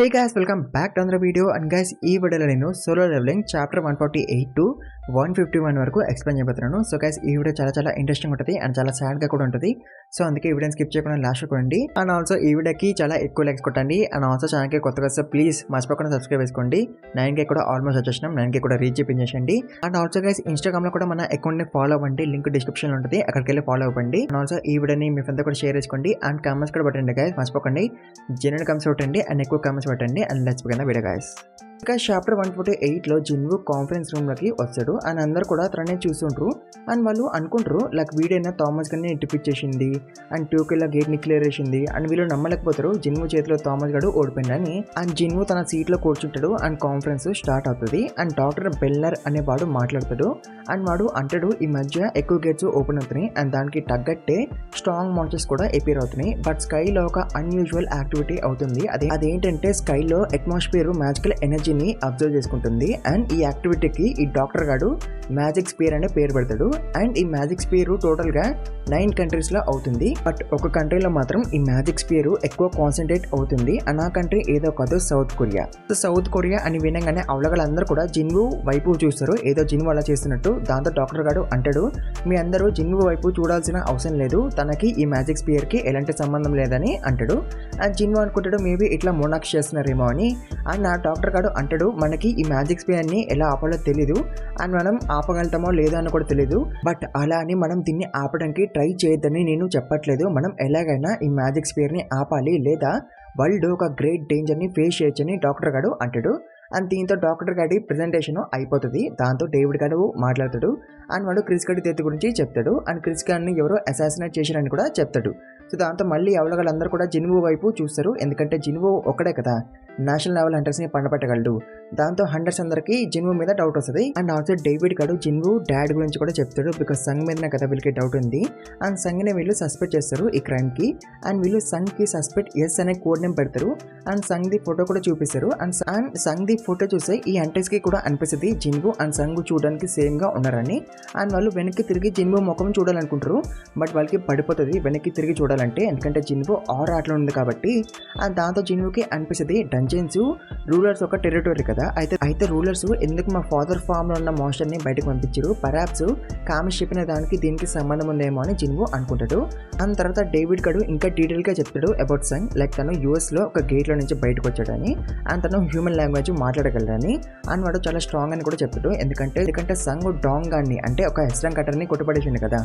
Hey guys, welcome back to another video. And guys, ఈ వీడియోలో నేను సోలో లెవెలింగ్ చాప్టర్ 148 టు 151 వరకు explain చేయబోతున్నాను. సో గైస్, ఈ వీడియో చాలా ఇంట్రెస్టింగ్ ఉంటుంది అండ్ చాలా సాడ్ గా కూడా ఉంటుంది. సో అందుకే ఈ వీడియోని స్కిప్ చేయకుండా లాస్ట్ చూడండి. అండ్ ఆల్సో ఈ వీడియోకి చాలా ఎక్కువ లైక్స్ కొట్టండి. అండ్ ఆల్సో ఛానల్కి కొత్తగా వస్తే ప్లీజ్ మర్చిపోకుండా సబ్స్క్రైబ్ చేసుకోండి. 9K కూడా ఆల్మోస్ట్ వచ్చేసినాం. 9K కూడా రీచ్ చేయండి. అండ్ ఆల్సో గైస్, ఇన్స్టాగ్రామ్ లో కూడా మన అకౌంట్ ని ఫాలో అవ్వండి. లింక్ డిస్క్రిప్షన్ లో ఉంటుంది, అక్కడికి వెళ్ళి ఫాలో అవ్వండి. అండ్ ఆల్సో ఈ వీడియోని మీ ఫ్రెండ్స్ కూడా షేర్ చేసుకోండి అండ్ కామెంట్స్ కూడా పెట్టండి గైస్. మర్చిపోకండి, జెన్యున్ కామెంట్స్ పెట్టండి అండ్ ఎక్కువ కామెంట్స్ పెట్టండి. And let's begin the video guys. ఇంకా చాప్టర్ 148లో జిన్వు కాన్ఫరెన్స్ రూమ్ లోకి వచ్చాడు అండ్ అందరు కూడా తననే చూస్తుంటారు. అండ్ వాళ్ళు అనుకుంటారు లైక్ వీడైనా థామస్ గన్ని డిఫీట్ చేసింది అండ్ 2K గేట్ ని క్లియర్ చేసింది. అండ్ వీళ్ళు నమ్మలేకపోతారు జిన్వు చేతిలో థామస్ గడు ఓడిపోయిందని. అండ్ జిన్వు తన సీట్ లో కూర్చుంటాడు అండ్ కాన్ఫరెన్స్ స్టార్ట్ అవుతుంది. అండ్ డాక్టర్ బెల్లర్ అనే వాడు మాట్లాడతాడు అండ్ వాడు అంటాడు ఈ మధ్య ఎక్కువ గేట్స్ ఓపెన్ అవుతున్నాయి అండ్ దానికి తగ్గట్టే స్ట్రాంగ్ మాన్స్టర్స్ కూడా ఎపియర్ అవుతున్నాయి. బట్ స్కైలో ఒక అన్యూజువల్ యాక్టివిటీ అవుతుంది. అదేంటంటే స్కైలో అట్మాస్ఫియర్ మ్యాజికల్ ఎనర్జీని అబ్జర్వ్ చేసుకుంటుంది. అండ్ ఈ యాక్టివిటీకి ఈ డాక్టర్ గాడు మ్యాజిక్ స్పియర్ అనే పేరు పెడతాడు. అండ్ ఈ మ్యాజిక్ స్పియర్ టోటల్ గా 9 కంట్రీస్ లో అవుతుంది. బట్ ఒక కంట్రీలో మాత్రం ఈ మ్యాజిక్ స్పియర్ ఎక్కువ కాన్సన్ట్రేట్ అవుతుంది. అండ్ ఆ కంట్రీ ఏదో కాదు, south Korea. So south Korea అని వినగానే అవలగాళ్ళందరూ కూడా జిన్వు వైపు చూస్తారు, ఏదో జిన్వు అలా చేస్తున్నట్టు. దాంతో డాక్టర్ గాడు అంటాడు మీ అందరూ జిన్వు వైపు చూడాల్సిన అవసరం లేదు, తనకి ఈ మ్యాజిక్ స్పియర్ కి ఎలాంటి సంబంధం లేదని అంటాడు. అండ్ జిన్వు అనుకుంటాడు మేబీ ఇట్లా మోనాక్స్ చేస్తున్నారేమో అని. అండ్ నా డాక్టర్ గాడు అంటాడు మనకి ఈ మ్యాజిక్ స్పియర్ ని ఎలా ఆపాలో తెలీదు అండ్ మనం ఆపగలుగుతామో లేదో అని కూడా తెలీదు. బట్ అలా అని మనం దీన్ని ఆపడానికి ట్రై చేయొద్దని నేను చెప్పట్లేదు. మనం ఎలాగైనా ఈ మ్యాజిక్ స్పియర్ ని ఆపాలి లేదా వరల్డ్ ఒక గ్రేట్ డేంజర్ ని ఫేస్ చేయొచ్చని డాక్టర్ గాడు అంటాడు. అండ్ దీంతో డాక్టర్ గాడి ప్రెజెంటేషన్ అయిపోతుంది. దాంతో డేవిడ్ గాడు మాట్లాడతాడు అండ్ వాడు క్రిస్ గాడి డెత్ గురించి చెప్తాడు. అండ్ క్రిస్ గాడిని ఎవరో అసాసినేట్ చేశారని కూడా చెప్తాడు. సో దాంతో మళ్ళీ అవలగాళ్ళందరూ కూడా జిన్వు వైపు చూస్తారు, ఎందుకంటే జిన్వు ఒక్కడే కదా నేషనల్ లెవెల్ హంటర్స్ ని పండపెట్టగలడు. దాంతో హంటర్స్ అందరికి జిన్వు మీద డౌట్ వస్తుంది. అండ్ ఆల్సో డేవిడ్ గాడు జిన్వు డాడ్ గురించి కూడా చెప్తాడు, బికాస్ సంగ్ మీదనే కదా వీళ్ళకి డౌట్ ఉంది. అండ్ సంగ్ ని వీళ్ళు సస్పెక్ట్ చేస్తారు ఈ క్రైమ్ కి. అండ్ వీళ్ళు సంగ్ కి సస్పెక్ట్ ఎస్ అనే కోడ్ నేమ్ పెడతారు. అండ్ సంగ్ ది ఫోటో కూడా చూపిస్తారు. అండ్ సంగ్ ది ఫోటో చూస్తే ఈ హంటర్స్ కి కూడా అనిపిస్తుంది జిన్వు అండ్ సంగ్ చూడడానికి సేమ్ గా ఉన్నారని. అండ్ వాళ్ళు వెనక్కి తిరిగి జిన్వు ముఖం చూడాలనుకుంటారు, బట్ వాళ్ళకి పడిపోతుంది వెనక్కి తిరిగి చూడాలంటే, ఎందుకంటే జిన్వు ఆర్ ఆటలో ఉంది కాబట్టి. అండ్ దాంతో జిన్వుకి అనిపిస్తుంది డంజన్స్ రూలర్స్ ఒక టెరిటరీ కదా, అయితే రూలర్స్ ఎందుకు మా ఫాదర్ ఫామ్ లో ఉన్న మాన్స్టర్ ని బయటకు పంపించారు, పరాప్స్ కామిష్ చెప్పిన దానికి దీనికి సంబంధం ఉందేమో అని జిన్వు అనుకుంటాడు. అండ్ తర్వాత డేవిడ్ గడు ఇంకా డీటెయిల్ గా చెప్తాడు అబౌట్ సంగ్, లైక్ తను US లో ఒక గేట్ లో నుంచి బయటకు వచ్చాడని అండ్ తను హ్యూమన్ లాంగ్వేజ్ మాట్లాడగలడని. అండ్ వాడు చాలా స్ట్రాంగ్ అని కూడా చెప్తాడు, ఎందుకంటే సంగ్ డాంగ్ గాన్ని అంటే ఒక హెస్రంగ్ కటర్ ని కొట్టుపడేసింది కదా.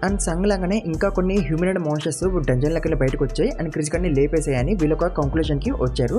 అండ్ సంగ్ లాగానే ఇంకా కొన్ని హ్యూమన్ మాన్స్టర్స్ డంజన్ లెక్కలు బయటకు వచ్చాయి అండ్ క్రిస్ గాడిని లేపేసాయని వీళ్ళు ఒక కంక్లూజన్ కి వచ్చారు.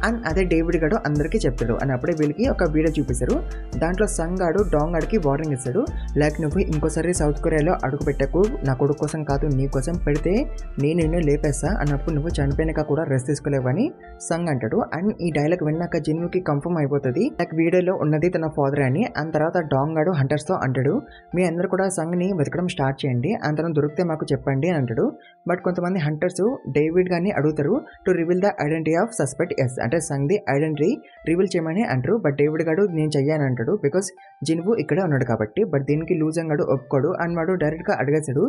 అండ్ అదే డేవిడ్ గాడు అందరికీ చెప్తాడు. అండ్ అప్పుడే వీళ్ళకి ఒక వీడియో చూపిస్తారు. దాంట్లో సంగ్ గాడు డాంగ్ గాడికి వార్నింగ్ ఇస్తాడు, లైక్ నువ్వు ఇంకోసారి సౌత్ కొరియాలో అడుగు పెట్టకు, నా కొడుకు కోసం కాదు నీ కోసం, పెడితే నేను నిన్ను లేపేస్తా అన్నప్పుడు నువ్వు చనిపోయినాక కూడా రెస్ట్ తీసుకోలేవని సంగ్ అంటాడు. అండ్ ఈ డైలాగ్ విన్నాక జిన్వుకి కన్ఫర్మ్ అయిపోతుంది లైక్ వీడియోలో ఉన్నది తన ఫాదర్ అని. అండ్ తర్వాత డాంగ్ గాడు హంటర్స్ తో అంటాడు మీ అందరూ కూడా సంగ్ ని వెతకడం స్టార్ట్ చేయండి అండ్ తను దొరికితే మాకు చెప్పండి అని అంటాడు. బట్ కొంతమంది హంటర్స్ డేవిడ్ గారిని అడుగుతారు to reveal the identity of suspect S, అంటే సంగ్ ది ఐడెంటిటీ రివీల్ చేయమని అంటారు. బట్ డేవిడ్ గాడు నేను చెయ్యాను అంటాడు, బికాస్ జిన్వు ఇక్కడే ఉన్నాడు కాబట్టి. బట్ దీనికి లూజంగ్ గాడు ఒప్పుకోడు అండ్ వాడు డైరెక్ట్ గా అడిగేశాడు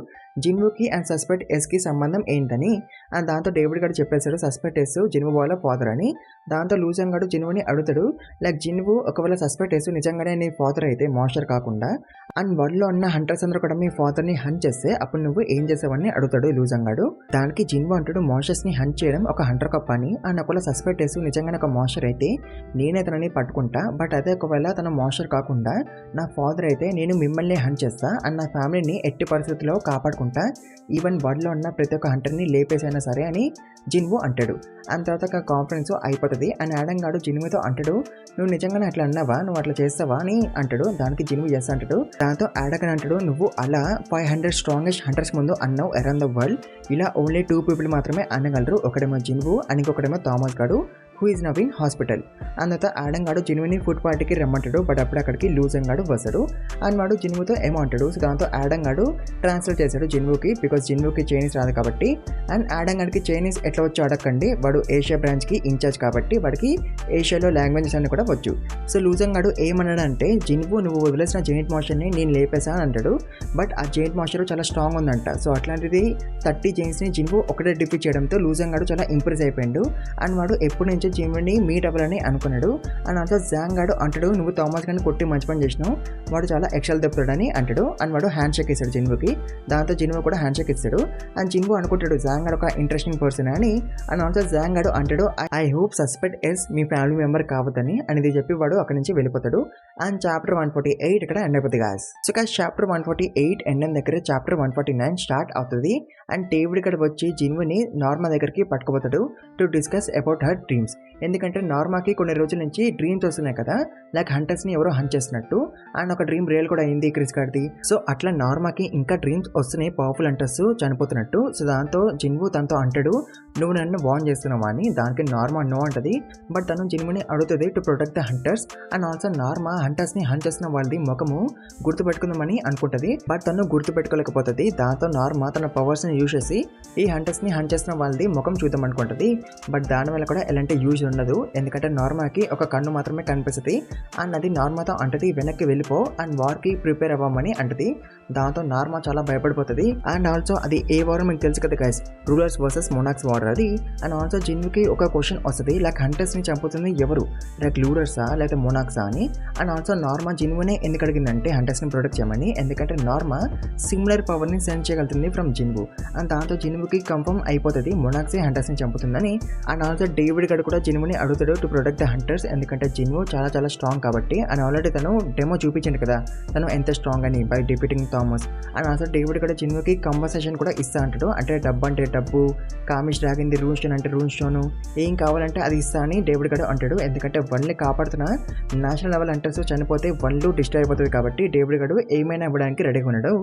జిన్వుకి అండ్ సస్పెక్ట్ ఎస్ కి సంబంధం ఏంటని. అండ్ దాంతో డేవిడ్ గాడు చెప్పేశాడు సస్పెక్ట్ ఎస్ జిన్వు వాళ్ళ ఫాదర్ అని. దాంతో లూజంగ్ గాడు జిన్వుని అడుగుతాడు లైక్ జిన్వు ఒకవేళ సస్పెక్ట్ ఎస్ నిజంగానే నీ ఫాదర్ అయితే మాన్స్టర్ కాకుండా అండ్ వరల్డ్ లో ఉన్న హంటర్స్ అందరూ కూడా మీ ఫాదర్ ని హంట్ చేస్తే అప్పుడు నువ్వు ఏం చేసావని అడుగుతాడు లూజంగ్ గాడు. దానికి జిన్వు అంటాడు మాన్స్టర్స్ ని హంట్ చేయడం ఒక హంటర్ కప్ అని. అండ్ ఒకవేళ సస్పెక్ట్ చేసి నిజంగానే ఒక మాన్స్టర్ అయితే నేనే తనని పట్టుకుంటా, బట్ అదే ఒకవేళ తన మాన్స్టర్ కాకుండా నా ఫాదర్ అయితే నేను మిమ్మల్ని హంట్ చేస్తా అండ్ నా ఫ్యామిలీని ఎట్టి పరిస్థితుల్లో కాపాడుకుంటా, ఈవెన్ వరల్డ్ లో ఉన్న ప్రతి ఒక్క హంటర్ ని లేపేసైనా సరే అని జిన్వు అంటాడు. అండ్ తర్వాత కాన్ఫరెన్స్ అయిపోతుంది. అండ్ యాడమ్ గాడు జిన్వుతో అంటాడు నువ్వు నిజంగానే అట్లా అన్నావా, నువ్వు అట్లా చేస్తావా అని అంటాడు. దానికి జిన్వు ఎస్ అంటాడు. దాంతో యాడమ్ అంటాడు నువ్వు అలా 500 స్ట్రాంగెస్ట్ హంటర్స్ ముందు అన్నావు అరౌండ్ ద వరల్డ్, ఇలా ఓన్లీ 2 పీపుల్ మాత్రమే అనగలరు, ఒకడేమో జిన్వు అండ్ ఇంకొకడేమో థామస్ గాడు who is now in hospital. అందుతో యాడమ్ గాడు జిన్వుని ఫుడ్ పార్టీకి రమ్మంటాడు. బట్ అప్పుడు అక్కడికి లూజంగ్ గాడు వస్తాడు అండ్ వాడు జిన్వుతో ఏమో అంటాడు. సో దాంతో యాడమ్ గాడు ట్రాన్స్లేట్ చేశాడు జిన్వుకి, బికాస్ జిన్వుకి చైనీస్ రాదు కాబట్టి. అండ్ యాడమ్ గాడికి చైనీస్ ఎట్లా వచ్చో అడగండి, వాడు ఏషియా బ్రాంచ్ కి ఇన్ఛార్జ్ కాబట్టి వాడికి ఏషియాలో లాంగ్వేజెస్ అన్ని కూడా వచ్చు. సో లూజంగ్ గాడు ఏమన్నాడంటే జిన్వు నువ్వు వదిలేసిన జెయింట్ మాన్స్టర్ ని నేను లేపేసా అని అంటాడు. బట్ ఆ జెయింట్ మాన్స్టర్ చాలా స్ట్రాంగ్ ఉందంట. సో అట్లాంటిది 30 జెయింట్స్ ని జిన్వు ఒకటే డిఫీట్ చేయడంతో లూజంగ్ గాడు చాలా ఇంప్రెస్ అయిపోయాడు. అండ్ వాడు ఎప్పటి నుంచో జిమ్ని మీట్ అవ్వాలని అనుకున్నాడు. అండ్ ఆల్సో జాంగ్ గాడు అంటాడు నువ్వు థామస్ గారిని కొట్టి మంచి పని చేసినావు, వాడు చాలా ఎక్సెల్ దెప్పుతాడని అంటాడు. అండ్ వాడు హ్యాండ్ షేక్ ఇస్తాడు జిన్వుకి. దాంతో జిన్వు కూడా హ్యాండ్ షేక్ ఇస్తాడు. అండ్ జిన్వు అనుకుంటాడు జాంగ్ గాడు ఒక ఇంట్రెస్టింగ్ పర్సన్ అని. అండ్ ఆల్సో జాంగ్ గాడు అంటాడు ఐ హోప్ సస్పెక్ట్ ఎస్ మీ ఫ్యామిలీ మెంబర్ కావద్దని అనేది చెప్పి వాడు అక్కడి నుంచి వెళ్ళిపోతాడు. అండ్ చాప్టర్ 148 ఇక్కడ ఎండ్ అయిపోతుంది guys. So guys chapter 148 end అయిన దగ్గర చాప్టర్ 149 స్టార్ట్ అవుతుంది. అండ్ డేవిడ్ ఇక్కడ వచ్చి జిన్వుని నార్మా దగ్గరికి పట్టుకుపోతాడు to discuss about her dreams. ఎందుకంటే నార్మాకి కొన్ని రోజుల నుంచి డ్రీమ్స్ వస్తున్నాయి కదా, లైక్ హంటర్స్ని ఎవరో హంట్ చేస్తున్నట్టు. అండ్ ఒక డ్రీమ్ రియల్ కూడా అయింది క్రిస్ గారిది. సో అట్లా నార్మాకి ఇంకా డ్రీమ్స్ వస్తున్నాయి పవర్ఫుల్ హంటర్స్ చనిపోతున్నట్టు. సో దాంతో జిన్వు తనతో అంటాడు నువ్వు నన్ను వార్న్ చేస్తున్నావా అని. దానికి నార్మా నో అంటది. బట్ తను జిన్వుని అడుగుతుంది to protect the hunters. And also Norma హంటర్స్ని హంట్ చేస్తున్న వాళ్ళది ముఖము గుర్తుపెట్టుకుందామని అనుకుంటుంది. బట్ తను గుర్తుపెట్టుకోలేకపోతుంది. దాంతో నార్మా తన పవర్స్ని యూజ్ చేసి ఈ హంటర్స్ని హంట్ చేస్తున్న వాళ్ళది ముఖం చూద్దాం అనుకుంటుంది. బట్ దానివల్ల కూడా ఎలాంటి యూజ్ ఉండదు. ఎందుకంటే నార్మాకి ఒక కన్ను మాత్రమే కనిపిస్తుంది. అండ్ అది నార్మాతో అంటది వెనక్కి వెళ్ళిపో అండ్ వార్కి ప్రిపేర్ అవ్వమని అంటది. దాంతో నార్మా చాలా భయపడిపోతుంది. అండ్ ఆల్సో అది ఏ వార్ మీకు తెలుసు కదా గైస్, రూలర్స్ వర్సెస్ మొనాక్స్ వార్ అది. అండ్ ఆల్సో జిన్వుకి ఒక క్వశ్చన్ వస్తుంది లైక్ హంటర్స్ని చంపుతుంది ఎవరు, లైక్ రూలర్సా లేకపోతే మొనాక్సా అని. అండ్ ఆల్సో నార్మా జిన్వునే ఎందుకు అడిగిందంటే హంటర్స్ని ప్రొటెక్ట్ చేయమని. ఎందుకంటే నార్మా సిమిలర్ పవర్ని సెండ్ చేయగలుగుతుంది ఫ్రమ్ జిన్వు. అండ్ దాంతో జిన్వుకి కన్ఫర్మ్ అయిపోతుంది మొనాక్సే హంటర్స్ని చంపుతుందని. అండ్ ఆల్సో డేవిడ్ గడ్ కూడా జిన్వుని అడుగుతాడు టు ప్రొటెక్ట్ ద హంటర్స్. ఎందుకంటే జిన్వు చాలా చాలా స్ట్రాంగ్ కాబట్టి. అండ్ ఆల్రెడీ తను డెమో చూపించండి కదా తను ఎంత స్ట్రాంగ్ అని by defeating Thomas. And also David కూడా జిన్వుకి కంపన్సేషన్ కూడా ఇస్తా అంటాడు. అంటే డబ్బు అంటే డబ్బు, కామిష్ డ్రాగింది రూన్ స్టోన్ అంటే రూన్ స్టోన్, ఏం కావాలంటే అది ఇస్తా అని డేవిడ్ గడ్ అంటాడు. ఎందుకంటే వన్లీ కాపాడుతున్న నేషనల్ లెవెల్ హంటర్స్ చనిపోతే వన్లు డిస్ట్రాయ్ అయిపోతుంది కాబట్టి డేవిడ్ గడ్ ఏమైనా ఇవ్వడానికి రెడీగా ఉన్నాడు.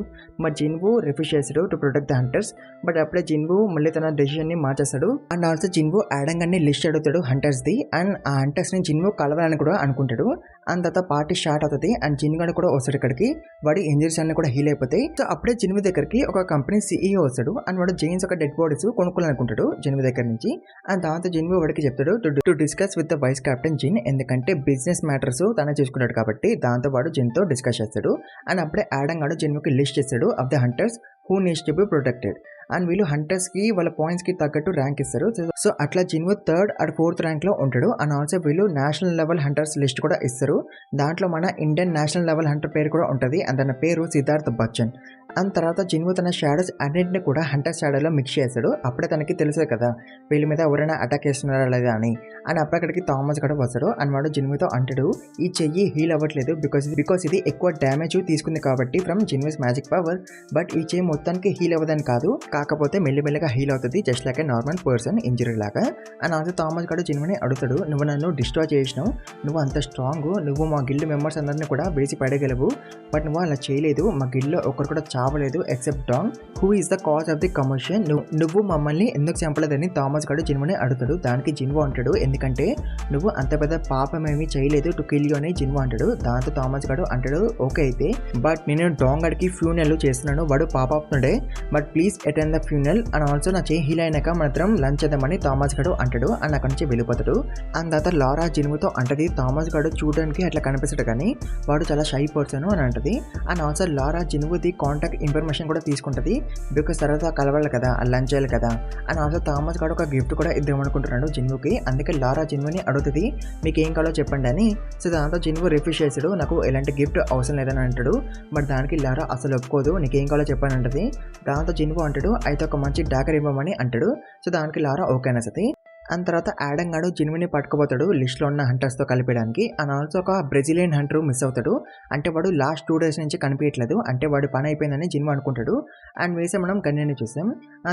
బట్ జిన్వు రిఫ్యూజ్ చేస్తాడు to protect the hunters. But అప్పుడే జిన్వు మళ్ళీ తన డెసిషన్ ని మార్చేస్తాడు. అండ్ ఆల్సో జిన్వు యాడంగాన్ని లిస్ట్ అడుగుతాడు హంటర్స్ ది. అండ్ ఆ హంటర్స్ ని జిన్వు కలవాలని కూడా అనుకుంటాడు. అండ్ తర్వాత పార్టీ స్టార్ట్ అవుతుంది. అండ్ జిన్గాడు కూడా వస్తాడు ఇక్కడికి. వాడి ఇంజరీస్ అన్ని కూడా హీల్ అయిపోతాయి. సో అప్పుడే జిన్వు దగ్గరికి ఒక కంపెనీ CEO వస్తాడు. అండ్ వాడు జైన్స్ ఒక డెడ్ బాడీస్ కొనుక్కోవాలనుకుంటాడు జిన్వు దగ్గర నుంచి. అండ్ దాంతో జిన్వు వాడికి చెప్తాడు to discuss with the vice captain Jin. ఎందుకంటే బిజినెస్ మ్యాటర్స్ తనే చూసుకుంటాడు కాబట్టి. దాంతో వాడు జిన్తో డిస్కస్ చేస్తాడు. అండ్ అప్పుడే యాడంగాడు జిన్వుకి లిస్ట్ చేస్తాడు of the hunters who needs to be protected. And వీళ్ళు హంటర్స్కి వాళ్ళ పాయింట్స్కి తగ్గట్టు ర్యాంక్ ఇస్తారు. సో అట్లా జిన్వు 3rd అండ్ 4th ర్యాంక్లో ఉంటాడు. అండ్ ఆల్సో వీళ్ళు నేషనల్ లెవెల్ హంటర్స్ లిస్ట్ కూడా ఇస్తారు. దాంట్లో మన ఇండియన్ నేషనల్ లెవెల్ హంటర్ పేరు కూడా ఉంటుంది. అండ్ తన పేరు సిద్ధార్థ్ బచ్చన్. అండ్ తర్వాత జిన్వు తన షాడోస్ అన్నింటినీ కూడా హంటర్ షాడోలో మిక్స్ చేస్తాడు. అప్పుడే తనకి తెలుసు కదా వీళ్ళ మీద ఎవరైనా అటాక్ చేస్తున్నారా లేదా అని. అండ్ అప్పటికి థామస్ కూడా వస్తాడు. అండ్ వాడు జిన్వుతో అంటాడు ఈ చెయ్యి హీల్ అవ్వట్లేదు బికాస్ ఇది ఎక్కువ డ్యామేజ్ తీసుకుంది కాబట్టి ఫ్రమ్ జిన్వుస్ మ్యాజిక్ పవర్. బట్ ఈ చెయ్యి మొత్తానికి హీల్ అవ్వదని కాదు, కాకపోతే మెల్లిమెల్లిగా హీల్ అవుతుంది జస్ట్ లైక్ ఏ నార్మల్ పర్సన్ ఇంజరీ లాగా. అండ్ ఆల్సో థామస్ కూడా జిన్వుని అడుగుతాడు నువ్వు నన్ను డిస్ట్రాయ్ చేసినావు, నువ్వు అంత స్ట్రాంగ్, నువ్వు మా గిల్డ్ మెంబర్స్ అందరినీ కూడా వేసి పడగలవు. బట్ నువ్వు అలా చేయలేదు. మా గిల్డ్లో ఒకరు కూడా చావలేదు except Dan who is the cause of the commercial. నువ్వు మమ్మల్ని ఎందుకు చంపలేదని థామస్ గడు జిన్వుని అడుగుతాడు. దానికి జిన్వు అంటాడు ఎందుకంటే నువ్వు అంత పెద్ద పాపం ఏమీ చేయలేదు టు కిల్ యూ అని జిన్వు అంటాడు. దాంతో థామస్ గడు అంటాడు ఓకే అయితే బట్ నేను డాన్ గడికి ఫ్యూనల్ చేస్తున్నాను, వాడు పాపాపునుడే, but please attend the funeral. And also నా చేయి హీల్ అయినాక మాత్రం లంచ్ చేద్దామని థామస్ గడు అంటాడు. అండ్ అక్కడి నుంచి వెళ్ళిపోతాడు. అండ్ తర్వాత లారా జిన్వుతో అంటది థామస్ గడు చూడడానికి అట్లా కనిపిస్తాడు కానీ వాడు చాలా షై పర్సన్ అని అంటది. అండ్ ఆల్సో లారా జిన్వుది కాంటాక్ట్ ఇన్ఫర్మేషన్ కూడా తీసుకుంటుంది బికాస్ తర్వాత కలవాలి కదా లంచ్ చేయాలి కదా. అండ్ ఆల్సో థామస్ గడు ఒక గిఫ్ట్ కూడా ఇద్దామనుకుంటున్నాడు జిన్వుకి. అందుకే లారా జిన్వుని అడుగుతుంది మీకు ఏం కావాలో చెప్పండి అని. సో దాంతో జిన్వు రిఫ్యూజ్ చేసాడు నాకు ఎలాంటి గిఫ్ట్ అవసరం లేదని అంటాడు. బట్ దానికి లారా అసలు ఒప్పుకోదు, నీకేం కావాలో చెప్పని అంటది. దాంతో జిన్వు అంటాడు అయితే ఒక మంచి డాగర్ ఇవ్వమని అంటాడు. సో దానికి లారా ఓకే అనేసి. అండ్ తర్వాత యాడమ్ గాడు జిన్వుని పట్టుకుపోతాడు లిస్ట్లో ఉన్న హంటర్స్తో కలిపేయడానికి. అండ్ ఆల్సో ఒక బ్రెజిలియన్ హంటర్ మిస్ అవుతాడు. అంటే వాడు లాస్ట్ 2 days నుంచి కనిపించట్లేదు, అంటే వాడి పని అయిపోయిందని జిన్వు అనుకుంటాడు. అండ్ వేసే మనం గన్యాన్ని చూసాం.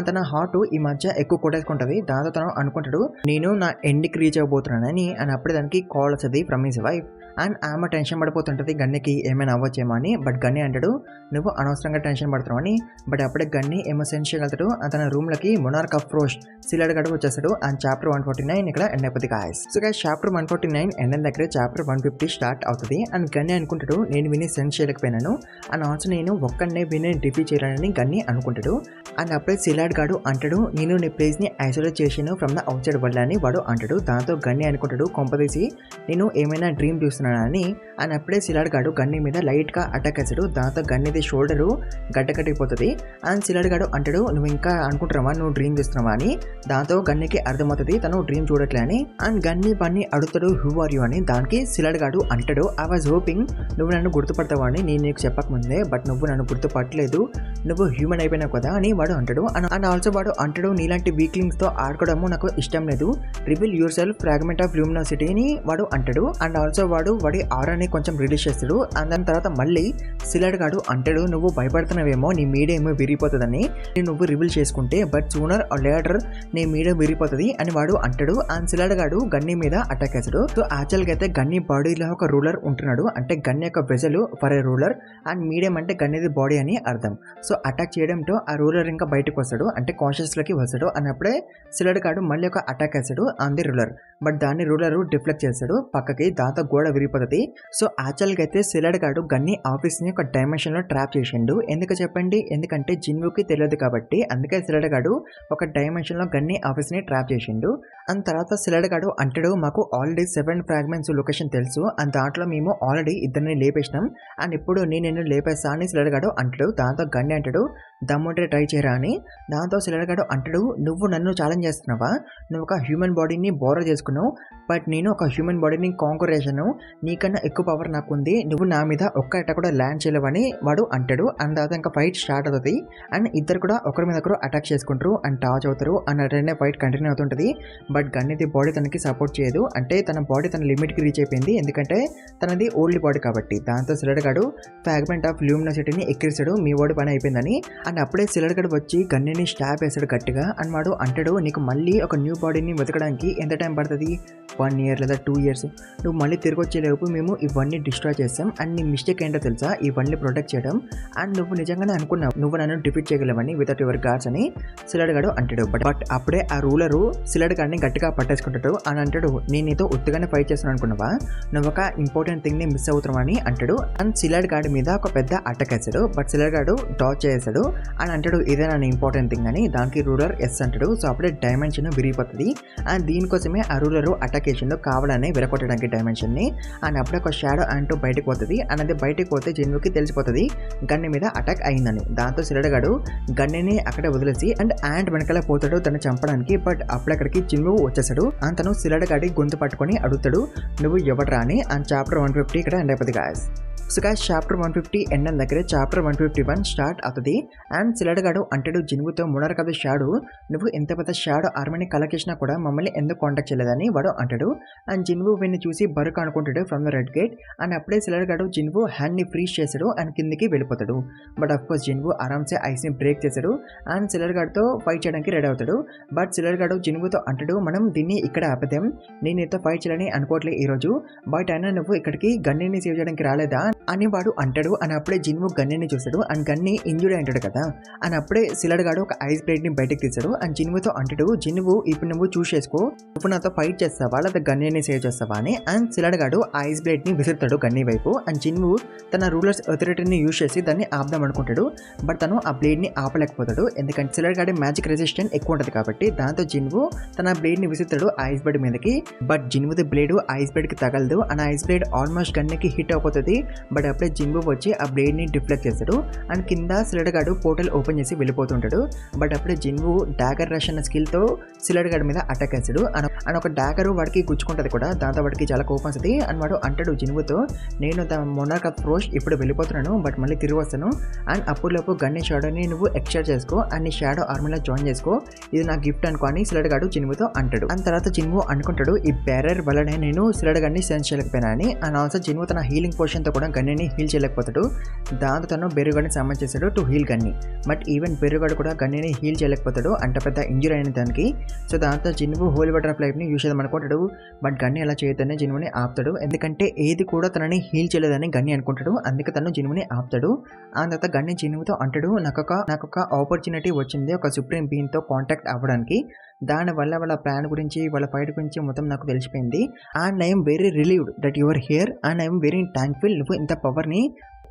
తన హార్ట్ ఈ మధ్య ఎక్కువ కొట్టేసుకుంటుంది. దాంతో తను అనుకుంటాడు నేను నా ఎండ్కి రీచ్ అవ్వబోతున్నానని. అండ్ అప్పుడే దానికి కాల్ వస్తుంది ఫ్రమ్ హిస్ వైఫ్. అండ్ ఆమె టెన్షన్ పడిపోతుంటుంది గన్నికి ఏమైనా అవ్వచ్చేమో అని. బట్ గన్ని అంటాడు నువ్వు అనవసరంగా టెన్షన్ పడుతున్నావు అని. బట్ అప్పుడే గన్ని ఏమో సెన్స్ చేయగలుగుతాడు. తన రూమ్లోకి మొనార్క్ ఆఫ్ ఫ్రోస్ట్ సిలాడ్ గడు వచ్చేస్తాడు. అండ్ చాప్టర్ 149 ఇక్కడ ఎండ్ అయిపోతుంది guys. So guys chapter 149 end అయిన దగ్గర చాప్టర్ 150 స్టార్ట్ అవుతుంది. అండ్ గన్ని అనుకుంటాడు నేను విని సెన్స్ చేయలేకపోయినాను. అండ్ ఆల్సో నేను ఒక్కడనే విని డిఫీట్ చేయాలని గన్ని అనుకుంటాడు. అండ్ అప్పుడే సిలాడ్ గాడు అంటాడు నేను నీ ప్లేస్ని ఐసోలేట్ చేసాను from the out side world అని వాడు అంటాడు. దాంతో గన్ని అనుకుంటాడు కొంపదీసి నేను ఏమైనా డ్రీమ్ చూస్తున్నాను చేస్తున్నానని అని అప్పుడే సిలాడ్ గాడు గన్ని మీద లైట్గా అటాక్ వేసాడు. దాంతో గన్నిది షోల్డరు గడ్డకట్టిపోతుంది. అండ్ సిలాడ్ గాడు అంటాడు నువ్వు ఇంకా అనుకుంటున్నావా నువ్వు డ్రీమ్ చేస్తున్నావా అని. దాంతో గన్నికి అర్థమవుతుంది తను డ్రీమ్ చూడట్లే అని. అండ్ గన్ని పని అడుగుతాడు హూ ఆర్ యూ అని. దానికి సిలాడ్ గాడు అంటాడు ఐ వాజ్ హోపింగ్ నువ్వు నన్ను గుర్తుపడతావా అని నేను నీకు చెప్పకముందే, బట్ నువ్వు నన్ను గుర్తుపట్టలేదు, నువ్వు హ్యూమన్ అయిపోయినావు కదా అని వాడు అంటాడు. అండ్ ఆల్సో వాడు అంటాడు నీలాంటి వీక్లింగ్స్ తో ఆడుకోవడము నాకు ఇష్టం లేదు, reveal yourself fragment of luminosity అని వాడు అంటాడు. అండ్ ఆల్సో వాడి ఆరాని కొంచెం రిలీజ్ చేస్తాడు. అండ్ దాని తర్వాత మళ్ళీ సిలాడ్ గాడు అంటాడు నువ్వు భయపడుతున్నావేమో నీ మీడియం విరిగిపోతుందని నువ్వు రివీల్ చేసుకుంటే, బట్ సూనర్ ఆర్ లేటర్ నీ మీడియం విరిగిపోతుంది అని వాడు అంటాడు. అండ్ సిలాడ్ గాడు గన్ని మీద అటాక్ చేస్తాడు. సో యాక్చువల్ గా అయితే గన్ని బాడీలో ఒక రూలర్ ఉంటున్నాడు, అంటే గన్ని యొక్క వెజలు for a ruler, and medium అంటే గన్నిది బాడీ అని అర్థం. సో అటాక్ చేయడంతో ఆ రూలర్ ఇంకా బయటకు వస్తాడు, అంటే కాన్షియస్ లోకి వస్తాడు. అన్నప్పుడే సిలాడ్ గాడు మళ్ళీ ఒక అటాక్ వేస్తాడు ఆన్ ది రూలర్, బట్ దాన్ని రూలర్ డిఫ్లెక్ట్ చేస్తాడు పక్కకి, దాంతో గోడ విరిగిపోతుంది. సో యాక్చువల్ గా అయితే సిలాడ్ గాడు గన్ని ఆఫీస్ ని ఒక డైమెన్షన్ లో ట్రాప్ చేసిండు. ఎందుకు చెప్పండి, ఎందుకంటే జిన్వుకి తెలియదు కాబట్టి, అందుకే సిలాడ్ గాడు ఒక డైమెన్షన్ లో గన్ని ఆఫీస్ ని ట్రాప్ చేసిండు. అండ్ తర్వాత సిలాడ్ గాడు అంటాడు మాకు ఆల్రెడీ 7 ఫ్రాగ్మెంట్స్ లొకేషన్ తెలుసు, అండ్ దాంట్లో మేము ఆల్రెడీ ఇద్దరిని లేపేసినాం, అండ్ ఇప్పుడు నేను లేపేస్తా అని సిలాడ్ గాడు అంటాడు. దాంతో గన్ని అంటాడు దమ్ముంటే ట్రై చేయరా అని. దాంతో సిలాడ్ గాడు అంటాడు నువ్వు నన్ను ఛాలెంజ్ చేస్తున్నావా, నువ్వు ఒక హ్యూమన్ బాడీని బోరో చేసుకున్నావు, బట్ నేను ఒక హ్యూమన్ బాడీని కాంకర్ చేశాను, నీకన్నా ఎక్కువ పవర్ నాకు ఉంది, నువ్వు నా మీద ఒక్క ఎట కూడా ల్యాండ్ చేయలేవని వాడు అంటాడు. అండ్ తర్వాత ఇంకా ఫైట్ స్టార్ట్ అవుతుంది. అండ్ ఇద్దరు కూడా ఒకరి మీద ఒకరు అటాక్ చేసుకుంటారు అండ్ టాచ్ అవుతారు. అండ్ అట్లనే ఫైట్ కంటిన్యూ అవుతుంటుంది. బట్ గన్నిది బాడీ తనకి సపోర్ట్ చేయదు, అంటే తన బాడీ తన లిమిట్కి రీచ్ అయిపోయింది, ఎందుకంటే తనది ఓల్డ్ బాడీ కాబట్టి. దాంతో సిలాడ్ గాడు ఫ్రాగ్మెంట్ ఆఫ్ ల్యూమినాసిటీని ఎక్కిరిస్తాడు, మీ బాడీ పని అయిపోయిందని. అండ్ అప్పుడే సిలాడ్ గాడు వచ్చి గన్నిని స్టాప్ వేస్తాడు గట్టిగా. అండ్ వాడు అంటాడు నీకు మళ్ళీ ఒక న్యూ బాడీని వెతకడానికి ఎంత టైం పడుతుంది, 1 year లేదా 2 years, నువ్వు మళ్ళీ తిరిగి వచ్చేలోపు మేము ఇవన్నీ డిస్ట్రాయ్ చేస్తాం. అండ్ నీ మిస్టేక్ ఏంటో తెలుసా, ఇవన్నీ ప్రొటెక్ట్ చేయడం, అండ్ నువ్వు నిజంగానే అనుకున్నావు నువ్వు నన్ను డిఫీట్ చేయగలవని వితౌట్ యువర్ గార్డ్స్ అని సిలాడ్ గాడు అంటాడు. బట్ అప్పుడే ఆ రూలరు సిలాడ్ గాడిని గట్టిగా పట్టేసుకుంటాడు. అని అంటాడు నేను నీతో ఉత్తుగానే ఫైట్ చేస్తున్నాను అనుకున్నావా, నువ్వు ఒక ఇంపార్టెంట్ థింగ్ ని మిస్ అవుతున్నావు అని అంటాడు. అండ్ సిలాడ్ గాడి మీద ఒక పెద్ద అటాక్ వేస్తాడు, బట్ సిలాడ్ గాడు డాచ్ చేస్తాడు. అని అంటాడు ఇదే నా ఇంపార్టెంట్ థింగ్ అని. దానికి రూలర్ ఎస్ అంటాడు. సో అప్పుడే డైమెన్షన్ విరిగిపోతుంది. అండ్ దీనికోసమే ఆ రూలర్ అటాక్ చేసిండు కావాలని విరగొట్టడానికి డైమెన్షన్ ని. అండ్ అప్పుడే ఒక షాడో అంటూ బయటకు పోతుంది. అనేది బయటకు పోతే జిన్వుకి తెలిసిపోతుంది గన్ని మీద అటాక్ అయిందని. దాంతో సిలాడ్ గాడు గన్నిని అక్కడే వదిలేసి అండ్ యాంట్ వెనకాల పోతాడు తను చంపడానికి. బట్ అప్పుడక్కడికి జిన్వు వచ్చేసాడు. అండ్ తను సిలాడ్ గాడి గొంతు పట్టుకొని అడుగుతాడు నువ్వు ఎవడరా అని. అండ్ చాప్టర్ 150 ఇక్కడ ఎండ్ అయిపోతుంది guys. So guys chapter 150 end అయిన దగ్గర చాప్టర్ 151 స్టార్ట్ అవుతుంది. అండ్ సిలాడ్ గాడు అంటాడు జిన్వుతో మునర్ కదా షాడో, నువ్వు ఎంత పెద్ద షాడో ఆర్మీని కలెక్ట్ చేసినా కూడా మమ్మల్ని ఎందుకు కాంటాక్ట్ చేయలేదని వాడు అంటాడు. అండ్ జిన్వు వీడిని చూసి బరుకు అనుకుంటాడు from the red gate. And అప్పుడే సిలాడ్ గాడు జిన్వు హ్యాండ్ ని ఫ్రీజ్ చేశాడు అండ్ కిందికి వెళ్ళిపోతాడు. బట్ అఫ్ కోర్స్ జిన్వు ఆరామ్సే ఐస్ ని బ్రేక్ చేశాడు అండ్ సిలాడ్ గాడితో ఫైట్ చేయడానికి రెడీ అవుతాడు. బట్ సిలాడ్ గాడు జిన్వుతో అంటాడు మనం దీన్ని ఇక్కడ ఆపేద్దాం, నేను నీతో ఫైట్ చేయాలని అనుకోవట్లేదు ఈ రోజు, బట్ అయినా నువ్వు ఇక్కడికి గన్నిని సేవ్ చేయడానికి రాలేదా అని వాడు అంటాడు. అని అప్పుడే జిన్వు గన్నిని చూస్తాడు అండ్ గన్ని ఇంజురీ అంటాడు కదా. అని అప్పుడే సిలాడ్ గాడు ఒక ఐస్ బ్లేడ్ ని బయటకు తీసాడు. అండ్ జిన్వుతో అంటాడు జిన్వు ఇప్పుడు నువ్వు చూస్ చేసుకో, నువ్వు నాతో ఫైట్ చేస్తావా లేదా గన్నిని సేవ్ చేస్తావా అని. అండ్ సిలాడ్ గాడు ఆ ఐస్ బ్లేడ్ ని విసురుతాడు గన్ని వైపు. అండ్ జిన్వు తన రూలర్స్ అథారిటీని యూజ్ చేసి దాన్ని ఆపుదాం అనుకుంటాడు. బట్ తను ఆ బ్లేడ్ ని ఆపలేకపోతాడు, ఎందుకంటే సిలాడ్ గాడి మ్యాజిక్ రెసిస్టెన్స్ ఎక్కువ ఉంటుంది కాబట్టి. దాంతో జిన్వు తన బ్లేడ్ ని విసురుతాడు ఐస్ బ్లేడ్ మీదకి. బట్ జిన్వుది బ్లేడ్ ఐస్ బ్లేడ్ కి తగలదు. అండ్ ఐస్ బ్లేడ్ ఆల్మోస్ట్ గన్నికి హిట్ అయిపోతుంది. బట్ అప్పుడే జిన్వు వచ్చి ఆ బ్లేడ్ ని డిఫ్లెక్ట్ చేస్తాడు. అండ్ కింద సిలాడ్ గాడు పోర్టల్ ఓపెన్ చేసి వెళ్ళిపోతుంటాడు. బట్ అప్పుడే జిన్వు డాగర్ రష్ అన్న స్కిల్ తో సిలాడ్ గాడి మీద అటాక్ చేస్తాడు. అండ్ ఒక డాగర్ వాడికి గుచ్చుకుంటది కూడా, దాంతో వాడికి చాలా కోపం వస్తుంది. అండ్ వాడు అంటాడు జిన్వుతో నేను మొనార్క్ ఆఫ్ ఫ్రోస్ట్ ఇప్పుడు వెళ్ళిపోతున్నాను, బట్ మళ్ళీ తిరిగి వస్తాను. అండ్ అప్పుడులోపు గన్ని షాడోని నువ్వు ఎక్స్చేంజ్ చేసుకో అండ్ నీ షాడో ఆర్మీలో జాయిన్ చేసుకో, ఇది నా గిఫ్ట్ అనుకో అని సిలాడ్ గాడు జిన్వుతో అంటాడు. అండ్ తర్వాత జిన్వు అనుకుంటాడు ఈ బ్యారర్ వల్లనే నేను సిలాడ్ గన్ని సెన్స్ చేయలేకపోయినా అని. అండ్ ఆల్సో జిన్వు తన హీలింగ్ పోర్షన్ తో కూడా గన్నిని హీల్ చేయలేకపోతాడు. దాంతో తను బెరుగాడిని సమ్మన్ చేశాడు టు హీల్ గన్ని. బట్ ఈవెన్ బెరుగాడు కూడా గన్నిని హీల్ చేయలేకపోతాడు, అంత పెద్ద ఇంజురీ అయిన దానికి. సో దాంతో Jinwoo Holi water of life ని యూజ్ చేద్దాం అనుకుంటాడు. బట్ గన్ని అలా చేయొద్దని జిన్వుని ఆపుతాడు, ఎందుకంటే ఏది కూడా తనని హీల్ చేయలేదని గన్ని అనుకుంటాడు, అందుకే తను జిన్వుని ఆపుతాడు. ఆ తర్వాత గన్ని జిన్వుతో అంటాడు నాకొక ఆపర్చునిటీ వచ్చింది ఒక సుప్రీం బీయింగ్ తో కాంటాక్ట్ అవ్వడానికి, దానివల్ల వాళ్ళ ప్లాన్ గురించి వాళ్ళ ఫైట్ గురించి మొత్తం నాకు తెలిసిపోయింది. And I'm very relieved that your here and I'm very thankful నువ్వు ఇంత పవర్ని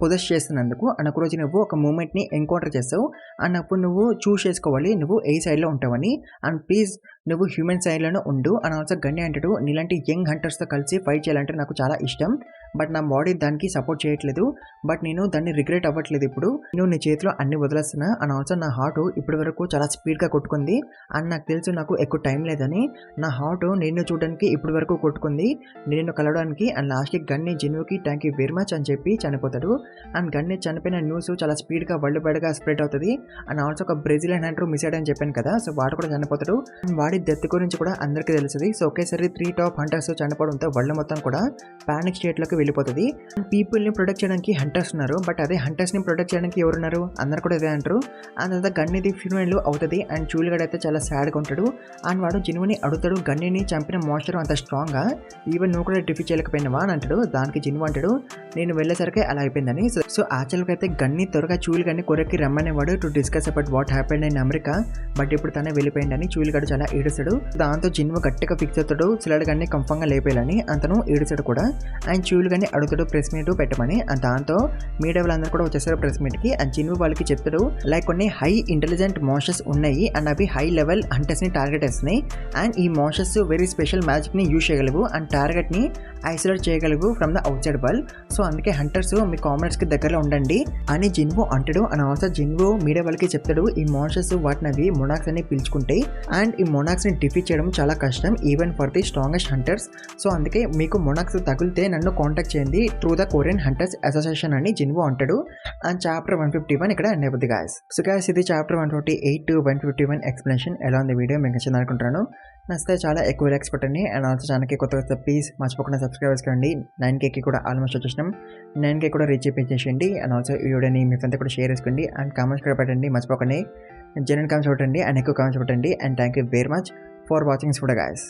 పొజెస్ చేస్తున్నందుకు. అండ్ ఒక రోజు నువ్వు ఒక మూమెంట్ని ఎన్కౌంటర్ చేస్తావు అండ్ అప్పుడు నువ్వు చూస్ చేసుకోవాలి నువ్వు ఏ సైడ్లో ఉంటావని. అండ్ ప్లీజ్ నువ్వు హ్యూమన్ సైడ్లోనే ఉండు. అండ్ ఆల్సో గన్ని అంటాడు నీలాంటి యంగ్ హంటర్స్తో కలిసి ఫైట్ చేయాలంటే నాకు చాలా ఇష్టం, బట్ నా బాడీ దానికి సపోర్ట్ చేయట్లేదు. బట్ నేను దాన్ని రిగ్రెట్ అవ్వట్లేదు. ఇప్పుడు నేను నీ చేతిలో అన్ని వదిలేస్తున్నా అండ్ ఆల్సో నా హార్ట్ ఇప్పటి వరకు చాలా స్పీడ్గా కొట్టుకుంది అండ్ నాకు తెలుసు నాకు ఎక్కువ టైం లేదని. నా హార్ట్ నిన్ను చూడడానికి ఇప్పటి వరకు కొట్టుకుంది, నిన్ను కలవడానికి. అండ్ లాస్ట్కి గన్ని జిన్వుకి థ్యాంక్ యూ వెరీ మచ్ అని చెప్పి చనిపోతాడు. అండ్ గన్ని చనిపోయిన న్యూస్ చాలా స్పీడ్గా వరల్డ్ వైడ్గా స్ప్రెడ్ అవుతుంది. అండ్ ఆల్సో ఒక బ్రెజిలియన్ హంటర్ మిస్ అయ్యాడని చెప్పాను కదా, సో వాడు కూడా చనిపోతాడు. అండ్ వాడి డెత్ గురించి కూడా అందరికీ తెలుస్తుంది. సో ఒకేసారి 3 టాప్ హంటర్స్ చనిపోవడంతో వరల్డ్ మొత్తం కూడా పానిక్ స్టేట్లోకి వెళ్ళిపోతుంది. అండ్ పీపుల్ని ప్రొటెక్ట్ చేయడానికి హంటర్స్ ఉన్నారు, బట్ అదే హంటర్స్ని ప్రొటెక్ట్ చేయడానికి ఎవరున్నారు, అందరు కూడా ఇదే అంటారు. అండ్ తర్వాత గన్నిది ఫ్యూనల్ అవుతుంది. అండ్ చూలిగడ్ అయితే చాలా సాడ్గా ఉంటాడు. అండ్ వాడు జిన్వుని అడుగుతాడు, గన్నిని చంపిన మోస్టర్ అంత స్ట్రాంగ్గా ఈవెన్ నువ్వు కూడా డిఫీట్ చేయలేకపోయినావా అని అంటాడు. దానికి జిన్వు అంటాడు, నేను వెళ్ళేసరికి అలా అయిపోయిందని. సో యాక్చువల్గా అయితే గన్ని త్వరగా చూలిగడ్ని కొరకి రమ్మనేవాడు to discuss about what happened in America, but ఇప్పుడు తనే వెళ్ళిపోయిందని చూలిగడ్ చాలా ఏడుస్తాడు. దాంతో జిన్వు గట్టిగా ఫిక్స్ అవుతాడు సిలడ్ గన్ని కంఫర్మ్గా లేపేయాలని. అతను ఏడుస్తాడు కూడా. అండ్ చూలిగడ్ని అడుగుతాడు ప్రెస్ మీట్ పెట్టమని. అండ్ దాంతో మీడియా వాళ్ళందరూ కూడా వచ్చేసారు ప్రెస్ మీట్కి. అండ్ జిన్వు వాళ్ళకి చెప్తాడు లైక్ కొన్ని హై ఇంటెలిజెంట్ మోషన్స్ ఉన్నాయి అండ్ అవి హై లెవెల్ హంటర్స్ని టార్గెట్ చేస్తున్నాయి. అండ్ ఈ మోషన్స్ వెరీ స్పెషల్ మ్యాజిక్ని యూజ్ చేయగలవు అండ్ టార్గెట్ని ఐసోలేట్ చేయగలవు from the out side world. So అందుకే హంటర్స్ మీ కామెంట్స్కి దగ్గరలో ఉండండి అని జిన్వు అంటాడు. అండ్ ఆల్సో జిన్వు మీడియా వాళ్ళకి చెప్తాడు ఈ మోషన్స్ వాటినవి మొనాక్స్ అని పిలుచుకుంటాయి అండ్ ఈ మొనాక్స్ని డిఫీట్ చేయడం చాలా కష్టం even for the strongest hunters. So అందుకే మీకు మొనాక్స్ తగిలితే నన్ను కాంటాక్ట్ చేయండి through the Korean hunters association అని జిన్వు అంటాడు. అండ్ చాప్టర్ 151 ఇక్కడ ఎండ్ అయిపోద్ది గాయస్. సో గాయస్ ఇది చాప్టర్ 148 to 151 ఎక్స్ప్లెనేషన్. ఎలా ఉంది వీడియో మీకు నచ్చింది అనుకుంటున్నాను. నచ్చితే చాలా ఎక్కువ లైక్స్ పెట్టండి. అండ్ ఆల్సో ఛానల్కి కొత్త ప్లీజ్ మర్చిపోకుండా సబ్స్క్రైబర్స్ కండి. 9Kకి కూడా ఆల్మోస్ట్ వచ్చేసినాం. 9K కూడా రీచ్ చేయండి. అండ్ ఆల్సో ఈ వీడియోని మీ ఫ్రెండ్స్ కూడా షేర్ చేసుకోండి అండ్ కామెంట్స్ కూడా పెట్టండి మర్చిపోకండి. జెన్యున్ కామెంట్స్ పెట్టండి అండ్ ఎక్కువ కామెంట్స్ పెట్టండి. And thank you very much for watching కూడా గాయస్.